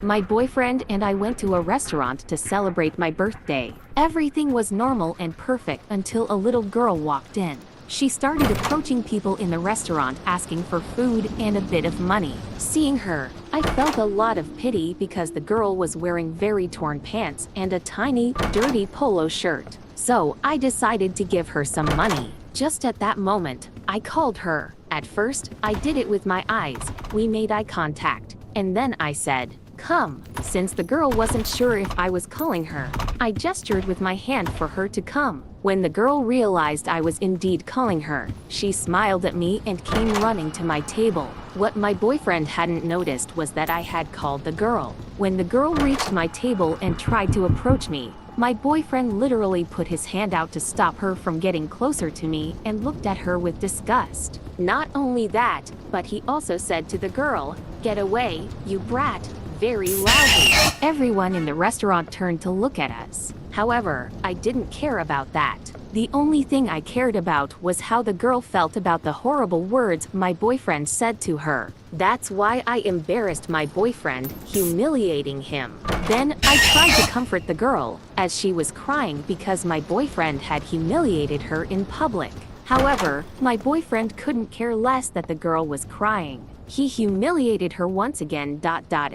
My boyfriend and I went to a restaurant to celebrate my birthday. Everything was normal and perfect until a little girl walked in. She started approaching people in the restaurant asking for food and a bit of money. Seeing her, I felt a lot of pity because the girl was wearing very torn pants and a tiny, dirty polo shirt. So I decided to give her some money. Just at that moment, I called her. At first, I did it with my eyes. We made eye contact. And then I said, "Come." Since the girl wasn't sure if I was calling her, I gestured with my hand for her to come. When the girl realized I was indeed calling her, she smiled at me and came running to my table. What my boyfriend hadn't noticed was that I had called the girl. When the girl reached my table and tried to approach me, my boyfriend literally put his hand out to stop her from getting closer to me and looked at her with disgust. Not only that, but he also said to the girl, "Get away, you brat," very loudly. Everyone in the restaurant turned to look at us. However, I didn't care about that. The only thing I cared about was how the girl felt about the horrible words my boyfriend said to her. That's why I embarrassed my boyfriend, humiliating him. Then I tried to comfort the girl, as she was crying because my boyfriend had humiliated her in public. However, my boyfriend couldn't care less that the girl was crying. He humiliated her once again.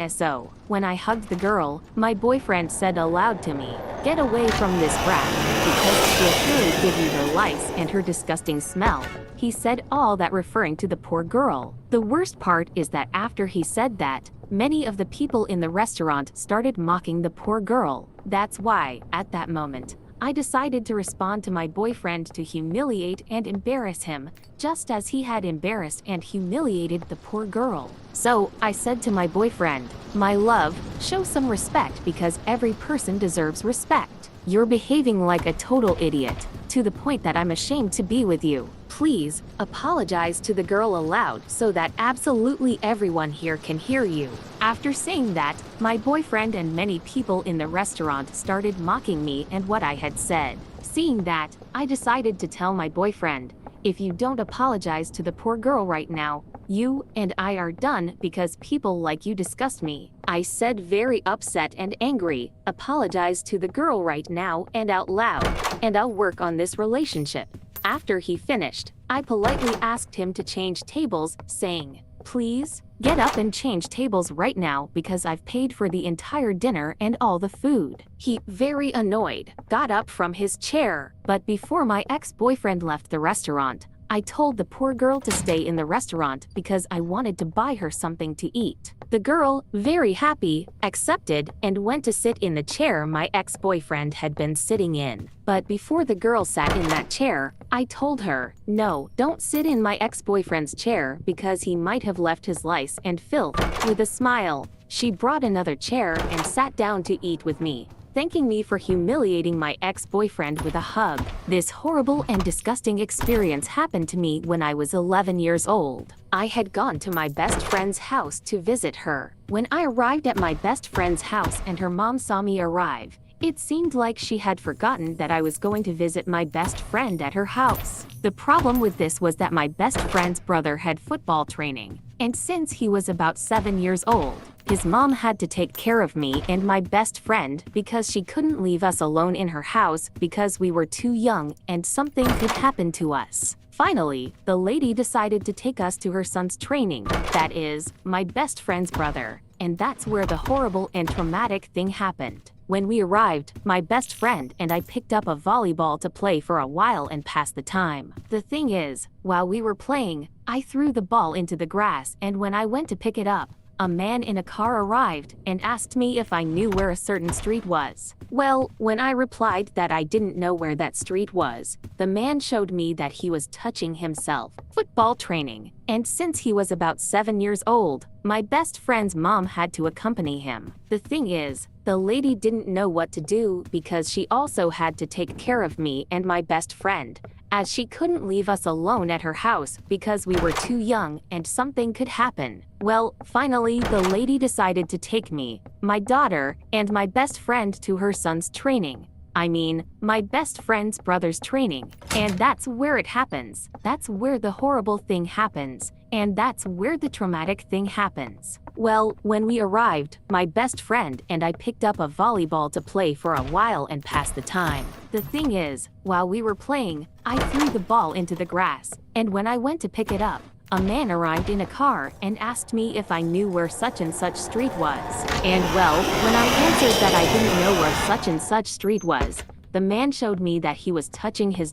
So, when I hugged the girl, my boyfriend said aloud to me, "Get away from this brat, because she'll surely give you her lice and her disgusting smell." He said all that referring to the poor girl. The worst part is that after he said that, many of the people in the restaurant started mocking the poor girl. That's why, at that moment, I decided to respond to my boyfriend to humiliate and embarrass him, just as he had embarrassed and humiliated the poor girl. So, I said to my boyfriend, "My love, show some respect because every person deserves respect. You're behaving like a total idiot, to the point that I'm ashamed to be with you. Please, apologize to the girl aloud so that absolutely everyone here can hear you." After saying that, my boyfriend and many people in the restaurant started mocking me and what I had said. Seeing that, I decided to tell my boyfriend, "If you don't apologize to the poor girl right now, you and I are done because people like you disgust me." I said very upset and angry, "Apologize to the girl right now and out loud, and I'll work on this relationship." After he finished, I politely asked him to change tables, saying, "Please, get up and change tables right now because I've paid for the entire dinner and all the food." He, very annoyed, got up from his chair. But before my ex-boyfriend left the restaurant, I told the poor girl to stay in the restaurant because I wanted to buy her something to eat. The girl, very happy, accepted and went to sit in the chair my ex-boyfriend had been sitting in. But before the girl sat in that chair, I told her, "No, don't sit in my ex-boyfriend's chair because he might have left his lice and filth." With a smile, she brought another chair and sat down to eat with me, thanking me for humiliating my ex-boyfriend with a hug. This horrible and disgusting experience happened to me when I was 11 years old. I had gone to my best friend's house to visit her. When I arrived at my best friend's house and her mom saw me arrive, it seemed like she had forgotten that I was going to visit my best friend at her house. The problem with this was that my best friend's brother had football training, and since he was about 7 years old, his mom had to take care of me and my best friend because she couldn't leave us alone in her house because we were too young and something could happen to us. Finally, the lady decided to take us to her son's training, that is, my best friend's brother, and that's where the horrible and traumatic thing happened. When we arrived, my best friend and I picked up a volleyball to play for a while and pass the time. The thing is, while we were playing, I threw the ball into the grass, and when I went to pick it up, a man in a car arrived and asked me if I knew where a certain street was. Well, when I replied that I didn't know where that street was, the man showed me that he was touching himself. Football training. And since he was about 7 years old, my best friend's mom had to accompany him. The thing is, the lady didn't know what to do because she also had to take care of me and my best friend, as she couldn't leave us alone at her house because we were too young and something could happen. Well, finally, the lady decided to take me, my daughter, and my best friend to her son's training. I mean, my best friend's brother's training. And that's where it happens. That's where the horrible thing happens. And that's where the traumatic thing happens. Well, when we arrived, my best friend and I picked up a volleyball to play for a while and pass the time. The thing is, while we were playing, I threw the ball into the grass, and when I went to pick it up, a man arrived in a car and asked me if I knew where such and such street was. And well, when I answered that I didn't know where such and such street was, the man showed me that he was touching his ...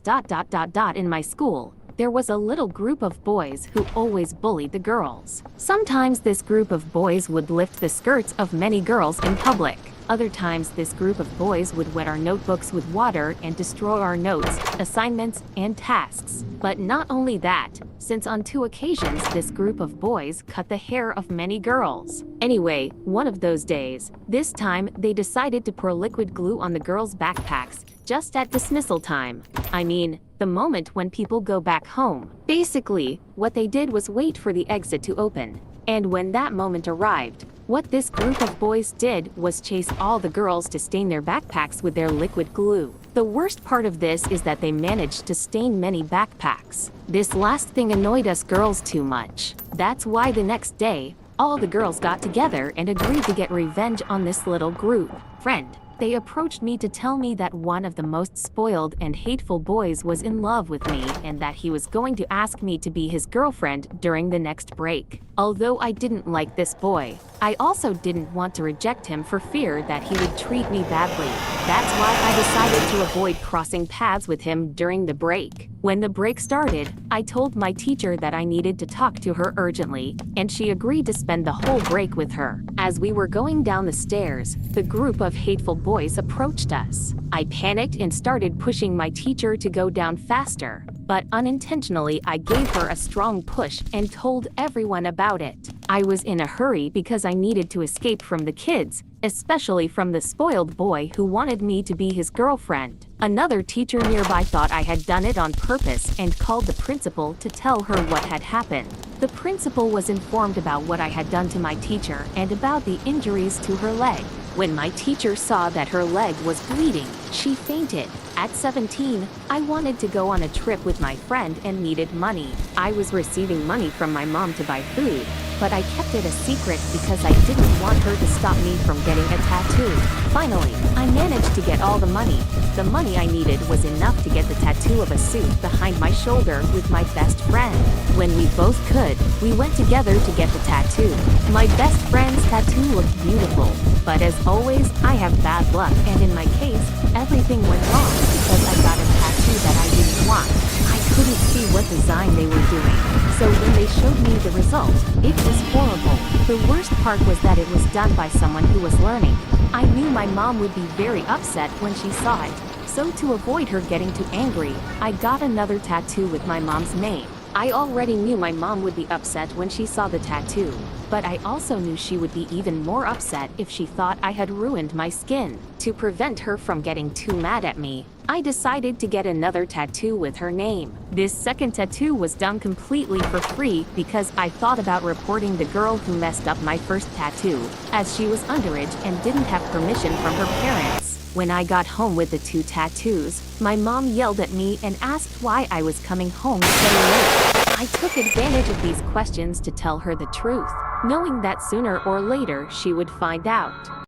in my school. There was a little group of boys who always bullied the girls. Sometimes this group of boys would lift the skirts of many girls in public. Other times this group of boys would wet our notebooks with water and destroy our notes, assignments, and tasks. But not only that, since on 2 occasions this group of boys cut the hair of many girls. Anyway, one of those days, this time they decided to pour liquid glue on the girls' backpacks, just at dismissal time. I mean, the moment when people go back home. Basically, what they did was wait for the exit to open. And when that moment arrived, what this group of boys did was chase all the girls to stain their backpacks with their liquid glue. The worst part of this is that they managed to stain many backpacks. This last thing annoyed us girls too much. That's why the next day, all the girls got together and agreed to get revenge on this little group. Friend. They approached me to tell me that one of the most spoiled and hateful boys was in love with me and that he was going to ask me to be his girlfriend during the next break. Although I didn't like this boy, I also didn't want to reject him for fear that he would treat me badly. That's why I decided to avoid crossing paths with him during the break. When the break started, I told my teacher that I needed to talk to her urgently, and she agreed to spend the whole break with her. As we were going down the stairs, the group of hateful boys approached us. I panicked and started pushing my teacher to go down faster, but unintentionally I gave her a strong push and told everyone about it. I was in a hurry because I needed to escape from the kids, especially from the spoiled boy who wanted me to be his girlfriend. Another teacher nearby thought I had done it on purpose and called the principal to tell her what had happened. The principal was informed about what I had done to my teacher and about the injuries to her leg. When my teacher saw that her leg was bleeding, she fainted. At 17, I wanted to go on a trip with my friend and needed money. I was receiving money from my mom to buy food, but I kept it a secret because I didn't want her to stop me from getting a tattoo. Finally, I managed to get all the money. The money I needed was enough to get the tattoo of a suit behind my shoulder with my best friend. When we both could, we went together to get the tattoo. My best friend's tattoo looked beautiful, but as always, I have bad luck, and in my case, everything went wrong because I got a tattoo that I didn't want. I couldn't see what design they were doing, so when they showed me the result, it was horrible. The worst part was that it was done by someone who was learning. I knew my mom would be very upset when she saw it, so to avoid her getting too angry, I got another tattoo with my mom's name. I already knew my mom would be upset when she saw the tattoo, but I also knew she would be even more upset if she thought I had ruined my skin. To prevent her from getting too mad at me, I decided to get another tattoo with her name. This second tattoo was done completely for free because I thought about reporting the girl who messed up my first tattoo, as she was underage and didn't have permission from her parents. When I got home with the 2 tattoos, my mom yelled at me and asked why I was coming home so late. I took advantage of these questions to tell her the truth, knowing that sooner or later she would find out.